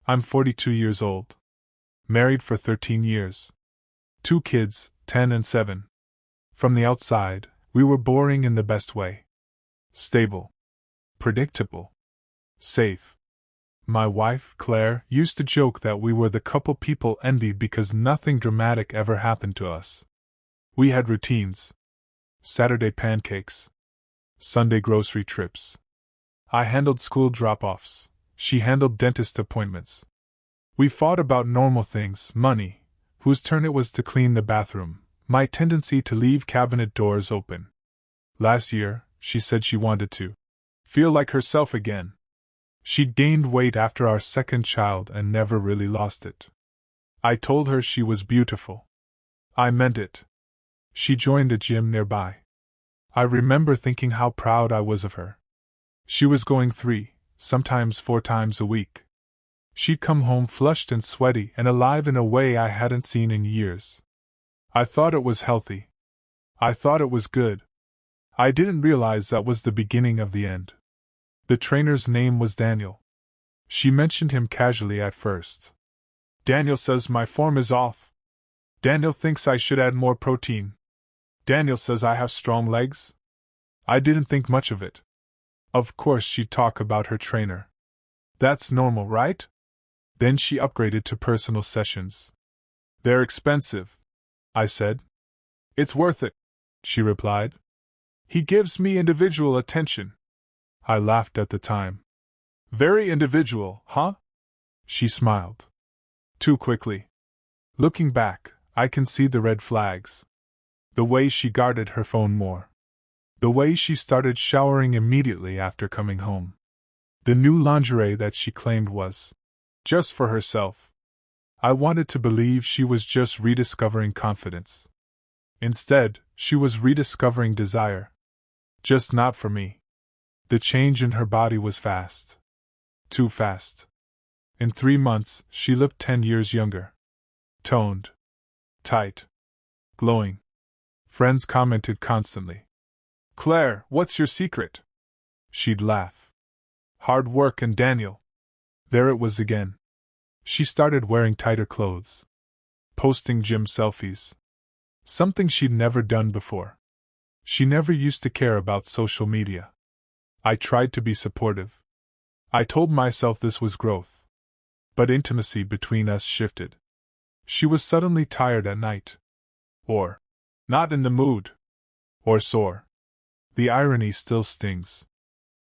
I'm 42 years old. Married for 13 years. 2 kids, 10 and 7. From the outside, we were boring in the best way. Stable. Predictable. Safe. My wife, Claire, used to joke that we were the couple people envied because nothing dramatic ever happened to us. We had routines. Saturday pancakes. Sunday grocery trips. I handled school drop-offs. She handled dentist appointments. We fought about normal things, money, whose turn it was to clean the bathroom, my tendency to leave cabinet doors open. Last year, she said she wanted to feel like herself again. She'd gained weight after our second child and never really lost it. I told her she was beautiful. I meant it. She joined a gym nearby. I remember thinking how proud I was of her. She was going 3, sometimes 4 times a week. She'd come home flushed and sweaty and alive in a way I hadn't seen in years. I thought it was healthy. I thought it was good. I didn't realize that was the beginning of the end. The trainer's name was Daniel. She mentioned him casually at first. Daniel says my form is off. Daniel thinks I should add more protein. Daniel says I have strong legs. I didn't think much of it. Of course she'd talk about her trainer. That's normal, right? Then she upgraded to personal sessions. They're expensive, I said. It's worth it, she replied. He gives me individual attention. I laughed at the time. Very individual, huh? She smiled. Too quickly. Looking back, I can see the red flags. The way she guarded her phone more. The way she started showering immediately after coming home. The new lingerie that she claimed was just for herself. I wanted to believe she was just rediscovering confidence. Instead, she was rediscovering desire. Just not for me. The change in her body was fast. Too fast. In 3 months, she looked 10 years younger. Toned. Tight. Glowing. Friends commented constantly. Claire, what's your secret? She'd laugh. Hard work and Daniel. There it was again. She started wearing tighter clothes. Posting gym selfies. Something she'd never done before. She never used to care about social media. I tried to be supportive. I told myself this was growth. But intimacy between us shifted. She was suddenly tired at night. Or not in the mood. Or sore. The irony still stings.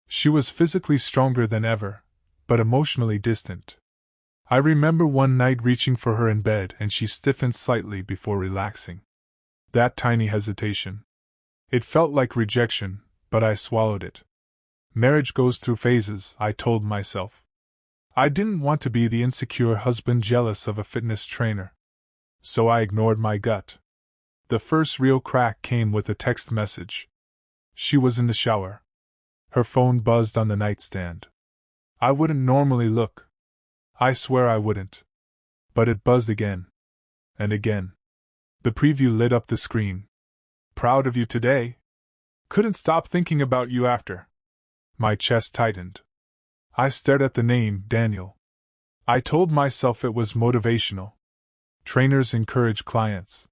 She was physically stronger than ever, but emotionally distant. I remember one night reaching for her in bed and she stiffened slightly before relaxing. That tiny hesitation. It felt like rejection, but I swallowed it. Marriage goes through phases, I told myself. I didn't want to be the insecure husband jealous of a fitness trainer. So I ignored my gut. The first real crack came with a text message. She was in the shower. Her phone buzzed on the nightstand. I wouldn't normally look. I swear I wouldn't. But it buzzed again. And again. The preview lit up the screen. Proud of you today. Couldn't stop thinking about you after. My chest tightened. I stared at the name, Daniel. I told myself it was motivational. Trainers encourage clients.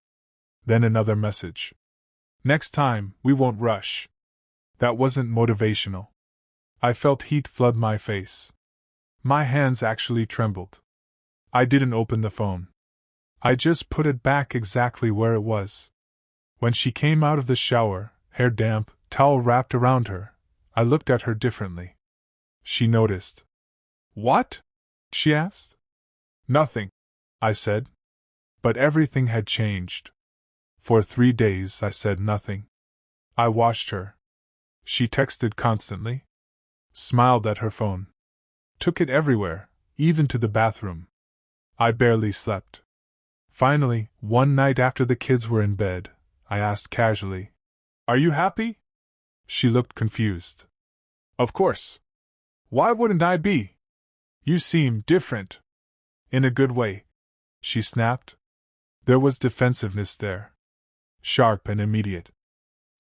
Then another message. Next time, we won't rush. That wasn't motivational. I felt heat flood my face. My hands actually trembled. I didn't open the phone. I just put it back exactly where it was. When she came out of the shower, hair damp, towel wrapped around her, I looked at her differently. She noticed. What? She asked. Nothing, I said. But everything had changed. For 3 days I said nothing. I watched her. She texted constantly. Smiled at her phone. Took it everywhere, even to the bathroom. I barely slept. Finally, one night after the kids were in bed, I asked casually, Are you happy? She looked confused. Of course. Why wouldn't I be? You seem different. In a good way, she snapped. There was defensiveness there. Sharp and immediate.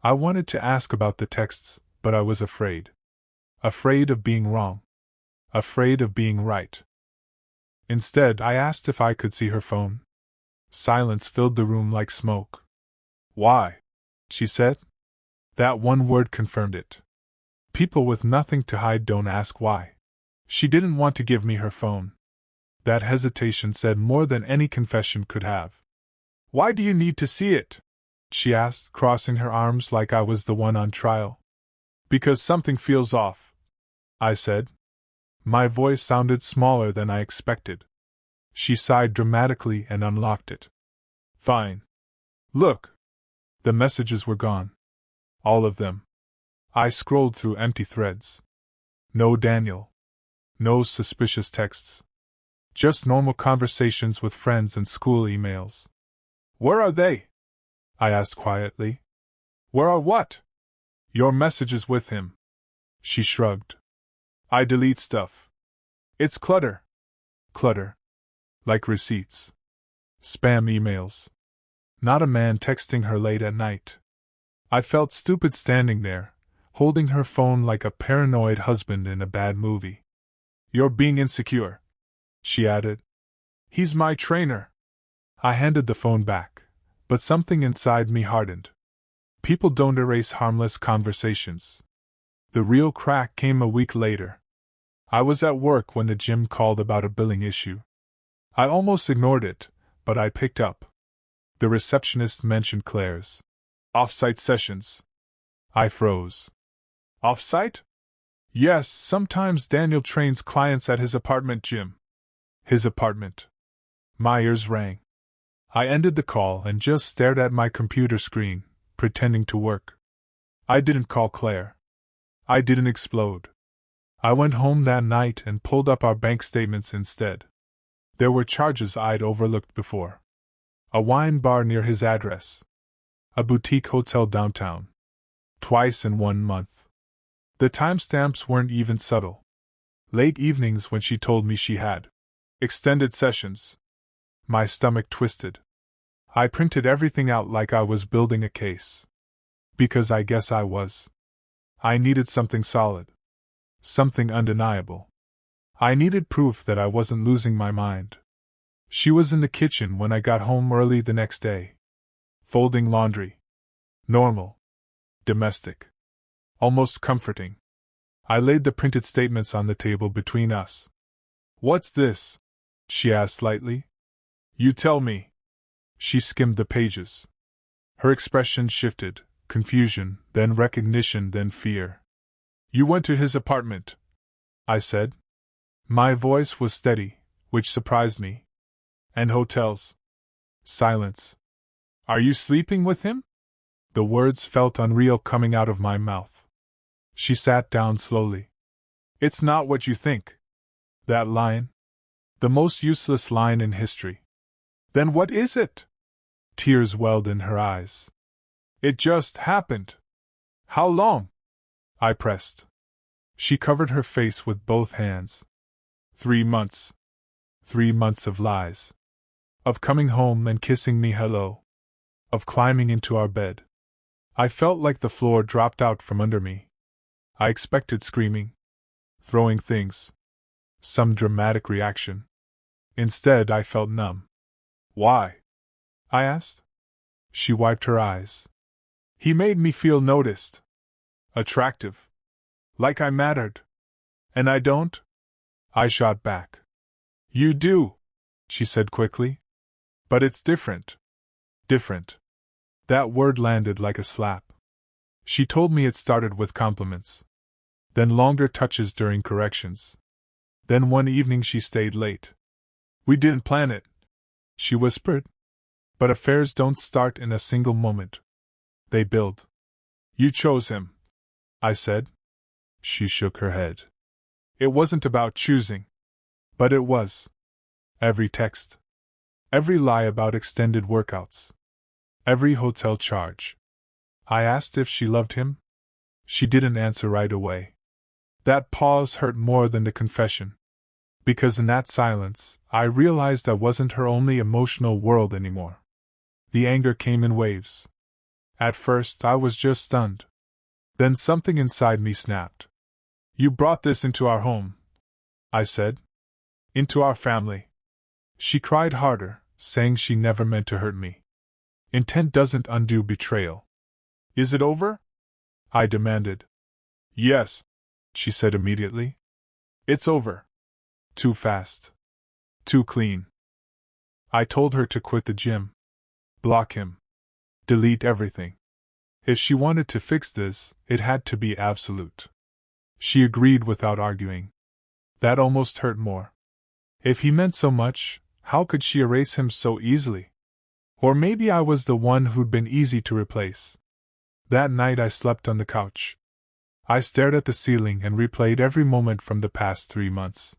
I wanted to ask about the texts, but I was afraid. Afraid of being wrong. Afraid of being right. Instead, I asked if I could see her phone. Silence filled the room like smoke. Why? She said. That one word confirmed it. People with nothing to hide don't ask why. She didn't want to give me her phone. That hesitation said more than any confession could have. Why do you need to see it? She asked, crossing her arms like I was the one on trial. Because something feels off, I said. My voice sounded smaller than I expected. She sighed dramatically and unlocked it. Fine. Look. The messages were gone. All of them. I scrolled through empty threads. No Daniel. No suspicious texts. Just normal conversations with friends and school emails. Where are they? I asked quietly. Where are what? Your messages with him. She shrugged. I delete stuff. It's clutter. Clutter. Like receipts. Spam emails. Not a man texting her late at night. I felt stupid standing there, holding her phone like a paranoid husband in a bad movie. You're being insecure, she added. He's my trainer. I handed the phone back, but something inside me hardened. People don't erase harmless conversations. The real crack came a week later. I was at work when the gym called about a billing issue. I almost ignored it, but I picked up. The receptionist mentioned Claire's off-site sessions. I froze. Off-site? Yes, sometimes Daniel trains clients at his apartment gym. His apartment. My ears rang. I ended the call and just stared at my computer screen, pretending to work. I didn't call Claire. I didn't explode. I went home that night and pulled up our bank statements instead. There were charges I'd overlooked before. A wine bar near his address. A boutique hotel downtown. Twice in 1 month. The timestamps weren't even subtle. Late evenings when she told me she had extended sessions. My stomach twisted. I printed everything out like I was building a case. Because I guess I was. I needed something solid. Something undeniable. I needed proof that I wasn't losing my mind. She was in the kitchen when I got home early the next day. Folding laundry. Normal. Domestic. Almost comforting. I laid the printed statements on the table between us. What's this? She asked lightly. You tell me. She skimmed the pages. Her expression shifted, confusion, then recognition, then fear. You went to his apartment, I said. My voice was steady, which surprised me. And hotels. Silence. Are you sleeping with him? The words felt unreal coming out of my mouth. She sat down slowly. It's not what you think. That line? The most useless line in history. Then what is it? Tears welled in her eyes. It just happened. How long? I pressed. She covered her face with both hands. 3 months. 3 months of lies. Of coming home and kissing me hello. Of climbing into our bed. I felt like the floor dropped out from under me. I expected screaming. Throwing things. Some dramatic reaction. Instead, I felt numb. Why? I asked. She wiped her eyes. He made me feel noticed. Attractive. Like I mattered. And I don't? I shot back. You do, she said quickly. But it's different. Different. That word landed like a slap. She told me it started with compliments. Then longer touches during corrections. Then one evening she stayed late. We didn't plan it, she whispered. But affairs don't start in a single moment. They build. You chose him, I said. She shook her head. It wasn't about choosing. But it was. Every text. Every lie about extended workouts. Every hotel charge. I asked if she loved him. She didn't answer right away. That pause hurt more than the confession. Because in that silence, I realized I wasn't her only emotional world anymore. The anger came in waves. At first, I was just stunned. Then something inside me snapped. You brought this into our home, I said. Into our family. She cried harder, saying she never meant to hurt me. Intent doesn't undo betrayal. Is it over? I demanded. Yes, she said immediately. It's over. Too fast. Too clean. I told her to quit the gym. Block him. Delete everything. If she wanted to fix this, it had to be absolute. She agreed without arguing. That almost hurt more. If he meant so much, how could she erase him so easily? Or maybe I was the one who'd been easy to replace. That night I slept on the couch. I stared at the ceiling and replayed every moment from the past 3 months.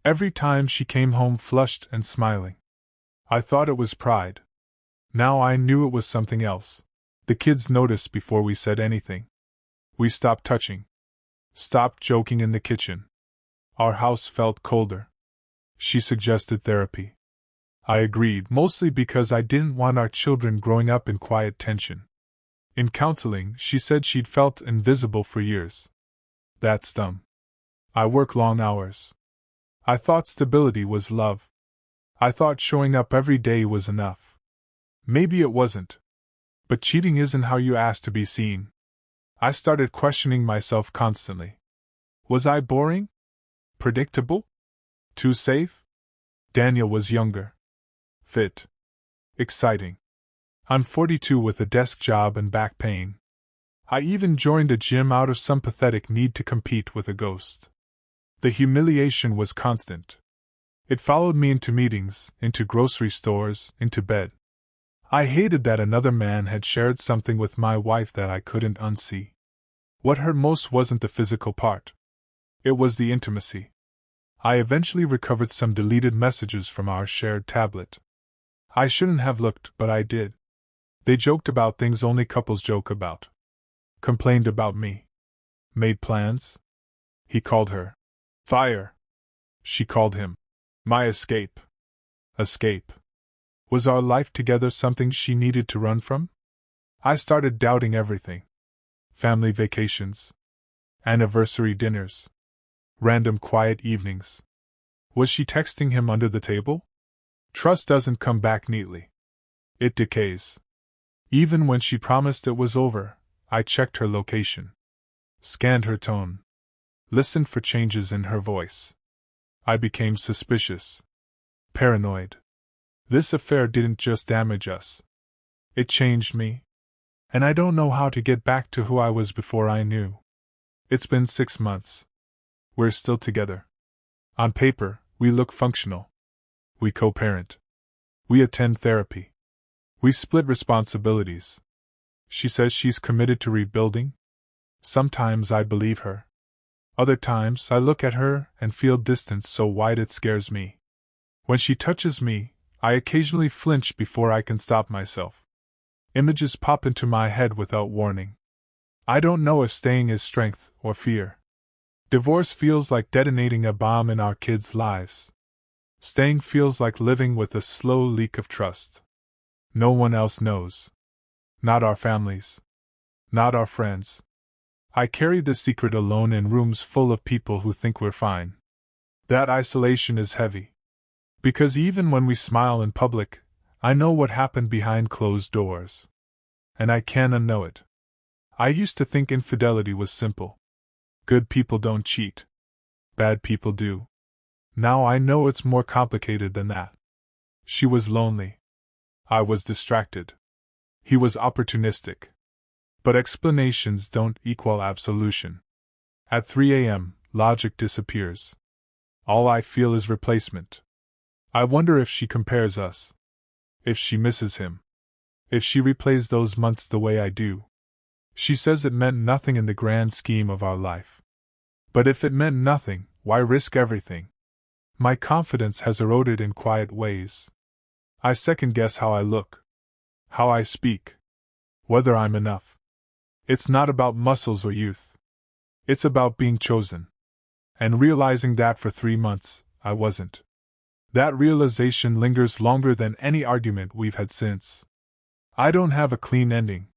Every time she came home flushed and smiling. I thought it was pride. Now I knew it was something else. The kids noticed before we said anything. We stopped touching. Stopped joking in the kitchen. Our house felt colder. She suggested therapy. I agreed, mostly because I didn't want our children growing up in quiet tension. In counseling, she said she'd felt invisible for years. That stung. I work long hours. I thought stability was love. I thought showing up every day was enough. Maybe it wasn't. But cheating isn't how you ask to be seen. I started questioning myself constantly. Was I boring? Predictable? Too safe? Daniel was younger. Fit. Exciting. I'm 42 with a desk job and back pain. I even joined a gym out of some pathetic need to compete with a ghost. The humiliation was constant. It followed me into meetings, into grocery stores, into bed. I hated that another man had shared something with my wife that I couldn't unsee. What hurt most wasn't the physical part. It was the intimacy. I eventually recovered some deleted messages from our shared tablet. I shouldn't have looked, but I did. They joked about things only couples joke about. Complained about me. Made plans. He called her fire. She called him my escape. Escape. Was our life together something she needed to run from? I started doubting everything. Family vacations. Anniversary dinners. Random quiet evenings. Was she texting him under the table? Trust doesn't come back neatly. It decays. Even when she promised it was over, I checked her location. Scanned her tone. Listened for changes in her voice. I became suspicious. Paranoid. This affair didn't just damage us. It changed me. And I don't know how to get back to who I was before I knew. It's been 6 months. We're still together. On paper, we look functional. We co-parent. We attend therapy. We split responsibilities. She says she's committed to rebuilding. Sometimes I believe her. Other times I look at her and feel distance so wide it scares me. When she touches me, I occasionally flinch before I can stop myself. Images pop into my head without warning. I don't know if staying is strength or fear. Divorce feels like detonating a bomb in our kids' lives. Staying feels like living with a slow leak of trust. No one else knows. Not our families. Not our friends. I carry the secret alone in rooms full of people who think we're fine. That isolation is heavy. Because even when we smile in public, I know what happened behind closed doors. And I can't unknow it. I used to think infidelity was simple. Good people don't cheat. Bad people do. Now I know it's more complicated than that. She was lonely. I was distracted. He was opportunistic. But explanations don't equal absolution. At 3 a.m., logic disappears. All I feel is replacement. I wonder if she compares us. If she misses him. If she replays those months the way I do. She says it meant nothing in the grand scheme of our life. But if it meant nothing, why risk everything? My confidence has eroded in quiet ways. I second-guess how I look. How I speak. Whether I'm enough. It's not about muscles or youth. It's about being chosen. And realizing that for 3 months, I wasn't. That realization lingers longer than any argument we've had since. I don't have a clean ending.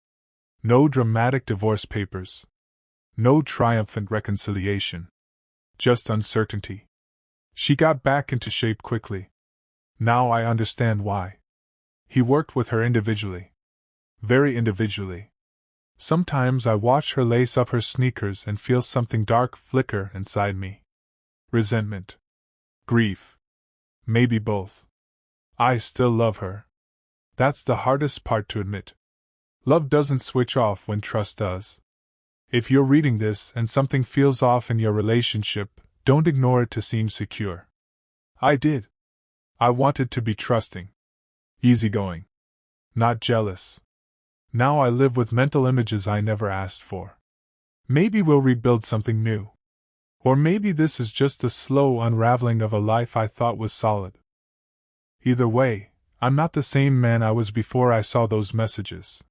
No dramatic divorce papers. No triumphant reconciliation. Just uncertainty. She got back into shape quickly. Now I understand why. He worked with her individually. Very individually. Sometimes I watch her lace up her sneakers and feel something dark flicker inside me. Resentment. Grief. Maybe both. I still love her. That's the hardest part to admit. Love doesn't switch off when trust does. If you're reading this and something feels off in your relationship, don't ignore it to seem secure. I did. I wanted to be trusting. Easygoing. Not jealous. Now I live with mental images I never asked for. Maybe we'll rebuild something new. Or maybe this is just the slow unraveling of a life I thought was solid. Either way, I'm not the same man I was before I saw those messages.